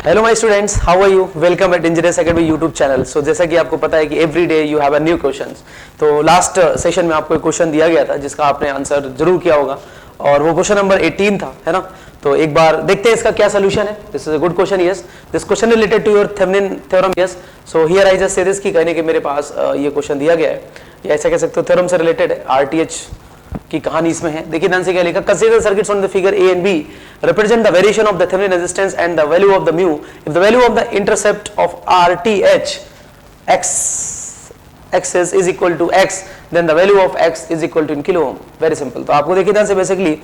Hello my students, how are you? Welcome at engineers academy YouTube channel. So जैसा कि आपको पता है कि every day you have a new questions. तो लास्ट सेशन में आपको एक क्वेश्चन दिया गया था जिसका आपने आंसर जरूर किया होगा और वो क्वेश्चन नंबर 18 था, है ना। तो एक बार देखते हैं इसका क्या सोल्यूशन है। This is a good question. Yes, this question related to your Thevenin theorem. Yes, so here I just say this कि कहने के मेरे पास ये क्वेश्चन दिया गया है, या ऐसा कह सकते हो थ्योरम से रिलेटेड है, आरटीएच की कहानी इसमें है। देखिए ध्यान से क्या लिखा, consider circuits on the figure A and B represent the variation of the Thevenin resistance and the value of the mu if the value of the intercept of RTH x is equal to x, then the value of x is equal to in kilo ohm. Very simple. तो आपको देखिए ध्यान से basically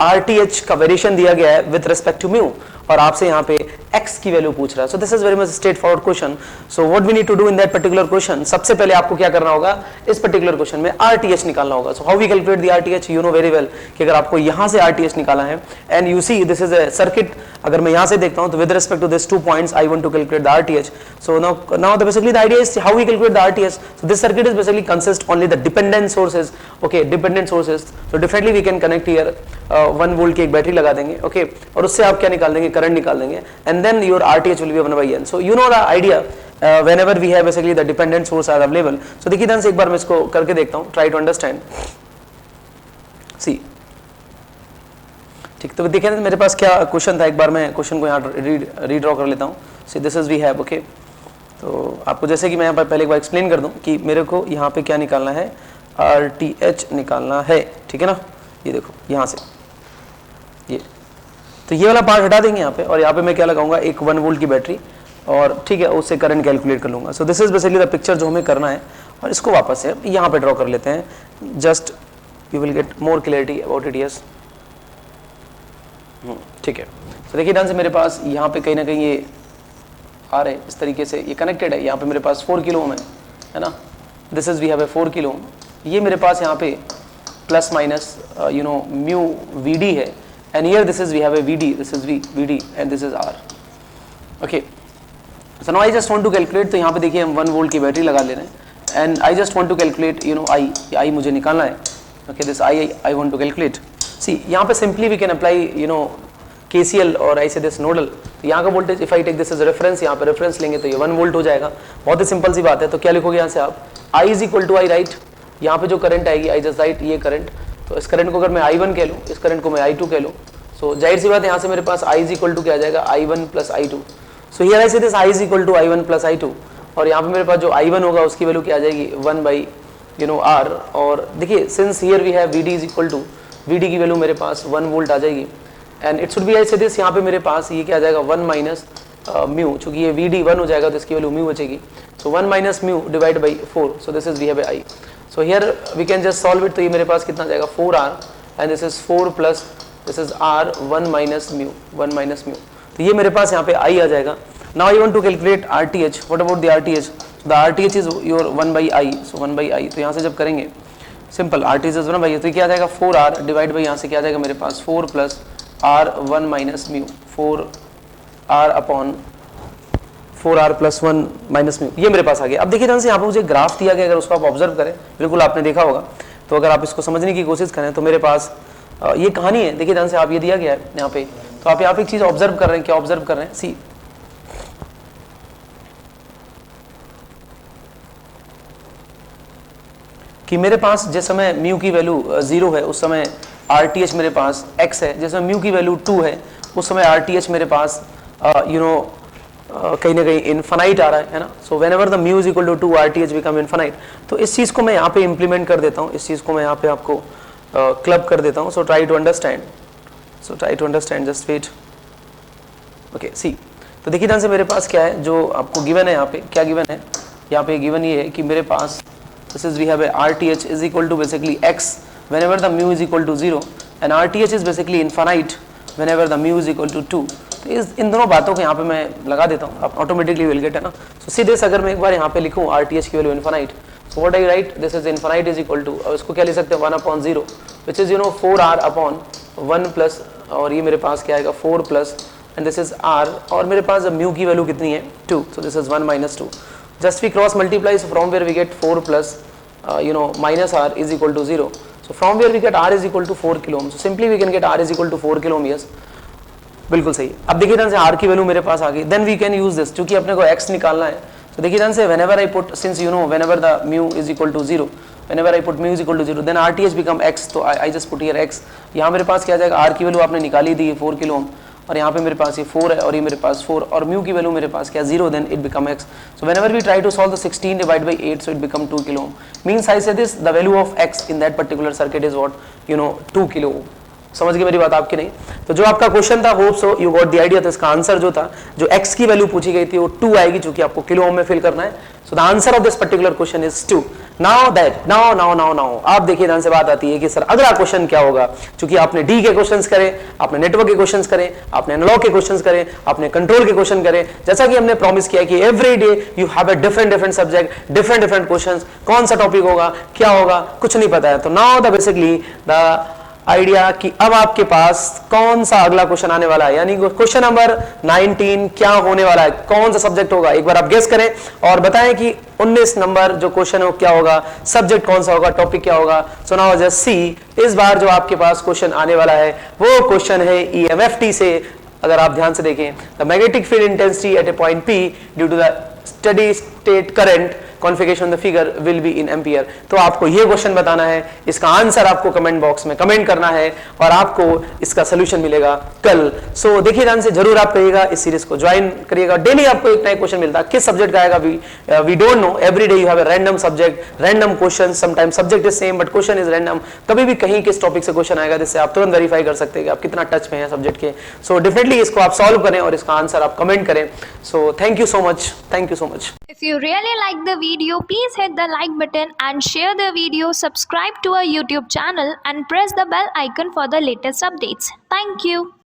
RTH का variation दिया गया है with respect to mu और आपसे यहाँ पे x की वैल्यू पूछ रहा है। So this is very much straightforward question. So what we need to do in that particular question, सबसे पहले आपको क्या करना होगा, इस पर्टिकुलर क्वेश्चन में RTH निकालना होगा। So how we calculate the RTH, you know very well कि अगर आपको यहाँ से RTH निकाला है and you see this is a circuit, अगर मैं यहाँ से देखता हूँ तो with respect to this 2 points I want to calculate the RTH. So now basically the idea is how we calculate the RTH. So this circuit is basically consist only the dependent sources. Okay, dependent sources. So definitely we can connect here 1 volt की एक battery लगा देंगे, okay, और उससे आप क्या निकाल देंगे, करंट निकाल देंगे, and then your RTH will be 1/n. So you know the idea whenever we have basically the dependent source are available. So देखिए ध्यान से एक बार मैं इसको करके देखता हूँ, try to understand. See, ठीक, तो देखिए मेरे पास क्या क्वेश्चन था, एक बार मैं क्वेश्चन को यहाँ रीड्रॉ कर लेता हूँ. See this is we have, okay. तो आपको जैसे कि मैं यहाँ पर पहले एक बार एक्सप्लेन कर दूँ कि मेरे को यहाँ पे क्या निकालना है, RTH निकालना है, ठीक है ना. ये देखो यहाँ से ये, तो ये वाला पार्ट हटा देंगे यहाँ पे, और यहाँ पे मैं क्या लगाऊंगा, एक 1 वोल्ट की बैटरी, और ठीक है उससे करंट कैलकुलेट कर लूँगा. सो this is basically the picture जो हमें करना है, और इसको वापस से यहाँ पे ड्रॉ कर लेते हैं, just you will get more clarity about it. Yes, ठीक है. तो देखिए ध्यान से मेरे पास यहाँ पे कहीं ना कहीं ये आ रहे इस तरीके से, ये कनेक्टेड है. यहाँ पे मेरे पास 4 किलो ओम है ना. This is we have a 4 kilo ohm. ये मेरे पास यहाँ पे plus minus you know mu VD है, and here this is we have a VD, this is VD and this is R. Okay, so now I just want to calculate. तो यहाँ पे देखिए हम 1 वोल्ट की बैटरी लगा ले रहे हैं, and I just want to calculate you know I मुझे निकालना है. Okay, this I want to calculate. See यहाँ पे simply we can apply you know KCL और आई से दिस नोडल. यहाँ का voltage if I take this is reference, यहाँ पे रेफरेंस लेंगे तो ये 1 वोल्ट हो जाएगा. बहुत ही सिंपल सी बात है. तो क्या लिखोगे यहाँ से आप, I is equal to I, right. यहाँ पे जो करंट आएगी आई जस्ट राइट ये करंट. तो इस करंट को अगर मैं I1 कह लूँ, इस करंट को मैं I2 कह लूँ, सो जाहिर सी बात है यहाँ से मेरे पास I इज इक्वल टू क्या आ जाएगा, I1 plus I2. So here I say this I is equal to I1 plus I2, और यहाँ पे मेरे पास जो I1 होगा उसकी वैल्यू क्या आ जाएगी, 1/R. और देखिए since here we have VD is equal to, VD की वैल्यू मेरे पास 1 वोल्ट आ जाएगी, and it should be I say this, यहाँ पे मेरे पास ये क्या आ जाएगा 1 माइनस म्यू, चूंकि ये VD 1 हो जाएगा तो इसकी वैल्यू म्यू बचेगी. So 1 minus mu divide by 4. So this is we have I. So here we can just solve it. तो ये मेरे पास कितना आ जाएगा 4R, and this is 4 plus this is R 1 minus mu, 1 minus mu. तो ये मेरे पास यहाँ पे I आ जाएगा. Now I want to calculate RTH. What about the RTH? The RTH is your 1/I. So 1/I. तो यहाँ से जब करेंगे सिंपल, RTH इज 1/I, तो क्या आ जाएगा 4R डिवाइड बाई यहाँ से क्या आ जाएगा मेरे पास 4 plus R 1 minus mu, 4R upon 4R plus 1 minus mu. ये मेरे पास आ गया. अब देखिए ध्यान से यहाँ पे मुझे ग्राफ दिया गया, अगर उसको आप ऑब्जर्व करें, बिल्कुल आपने देखा होगा, तो अगर आप इसको समझने की कोशिश करें तो मेरे पास ये कहानी है. देखिए ध्यान से आप ये दिया गया है यहाँ पे, तो आप यहाँ पे एक चीज़ ऑब्जर्व कर रहे हैं. क्या ऑब्जर्व कर रहे हैं, सी कि मेरे पास जिस समय म्यू की वैल्यू 0 है उस समय RTH मेरे पास x है, जिस समय म्यू की वैल्यू 2 है उस समय RTH मेरे पास यू नो कहीं ना कहीं इनफाइनाइट आ रहा है ना. So whenever the mu is equal to 2 RTH become infinite. तो इस चीज़ को मैं यहाँ पे इंप्लीमेंट कर देता हूँ, इस चीज़ को मैं यहाँ पे आपको क्लब कर देता हूँ. So try to understand, just wait. Okay, see, तो देखिए ध्यान से मेरे पास क्या है जो आपको गिवन है. यहाँ पे क्या गिवन है, यहाँ पे गिवन ये है कि मेरे पास this is we have a RTH is equal to basically x whenever the mu is equal to 0, and RTH is basically infinite whenever the mu is equal to 2. तो इन दोनों बातों को यहाँ पे मैं लगा देता हूँ, आप ऑटोमेटिकली विल गेट, है ना. सो सीधे अगर मैं एक बार यहाँ पे लिखूँ RTH की value infinite, so what I write, this is infinite is equal to, और इसको क्या लिख सकते हैं 1/0 which is you know 4R upon 1 plus, और ये मेरे पास क्या आएगा 4 plus, and this is R, और मेरे पास म्यू की वैल्यू कितनी है 2. सो this is 1 minus 2. Just we cross multiply, so from where we get 4 plus you know minus R is equal to 0. So from where we get R is equal to 4 kilo ohm. So simply we can get R is equal to 4 kilo ohm. Yes. बिल्कुल सही है। अब देखिए ध्यान से are की value मेरे पास आ गई, then we can use this, क्योंकि अपने को एक्स निकालना है। तो देखिए ध्यान से whenever I put, since you know whenever the mu is equal to 0, whenever I put mu is equal to 0 then RTH become X, तो I just put here X. यहाँ मेरे पास क्या आ जाएगा, आर की वैल्यू आपने निकाली दी 4 किलो ओम, और यहाँ पे मेरे पास ये 4 है और ये मेरे पास 4, और म्यू की वैल्यू मेरे पास क्या 0, then it become x। So whenever we try to solve the 16 divide by 8, so it become 2 kilo ohm. Means I say this the value of x in that particular circuit is what, 2 kilo ohm. समझ गए मेरी बात, आपकी नहीं? तो जो आपका question था, hope so you got the idea. तो इसका आंसर जो था, जो x की वैल्यू पूछी गई थी वो 2 आएगी, जो कि आपको किलो ओम में फिल करना है। So the answer of this particular question is 2। Now आप देखिए ध्यान से बात आती है कि सर अगला क्वेश्चन क्या होगा, क्योंकि आपने डी के क्वेश्चंस करे, आपने नेटवर्क के क्वेश्चंस करे, आपने एनालॉग के क्वेश्चंस करे, आपने कंट्रोल के क्वेश्चन करे। जैसा कि हमने प्रॉमिस किया कि every day you have a different subject, different questions. कौन सा टॉपिक होगा, क्या होगा, कुछ नहीं पता है। तो now the basically the idea कि अब आपके पास कौन सा अगला क्वेश्चन आने वाला है, यानी क्वेश्चन नंबर 19 क्या होने वाला है, कौन सा सब्जेक्ट होगा, एक बार आप गेस करें और बताएं कि 19 नंबर जो क्वेश्चन है क्या होगा, सब्जेक्ट कौन सा होगा, टॉपिक क्या होगा। सो नाउ जस्ट सी, इस बार जो आपके पास क्वेश्चन आने वाला है वो क्वेश्चन है EMFT से। अगर आप ध्यान से देखें, the magnetic field intensity at a point P due to the study state current configuration the figure will be in ampere. तो आपको ये क्वेश्चन बताना है, इसका आंसर आपको कमेंट बॉक्स में कमेंट करना है और आपको इसका सोल्यूशन मिलेगा कल। सो देखिए ध्यान से, जरूर आप करिएगा, इस सीरीज को ज्वाइन करिएगा। डेली आपको एक नया क्वेश्चन मिलता है, किस सब्जेक्ट का आएगा we don't know. Every day you have a random subject, random question, sometime subject is same but question is random. कभी भी कहीं किस टॉपिक से क्वेश्चन आएगा, जिससे आप तुरंत वेरीफाई कर सकते हैं कि आप कितना टच में है सब्जेक्ट के। सो डेफिनेटली इसको आप सॉल्व करें और इसका आंसर आप कमेंट करें। So thank you so much, thank you so much. If you really like the video, please hit the like button and share the video, subscribe to our YouTube channel and press the bell icon for the latest updates. Thank you.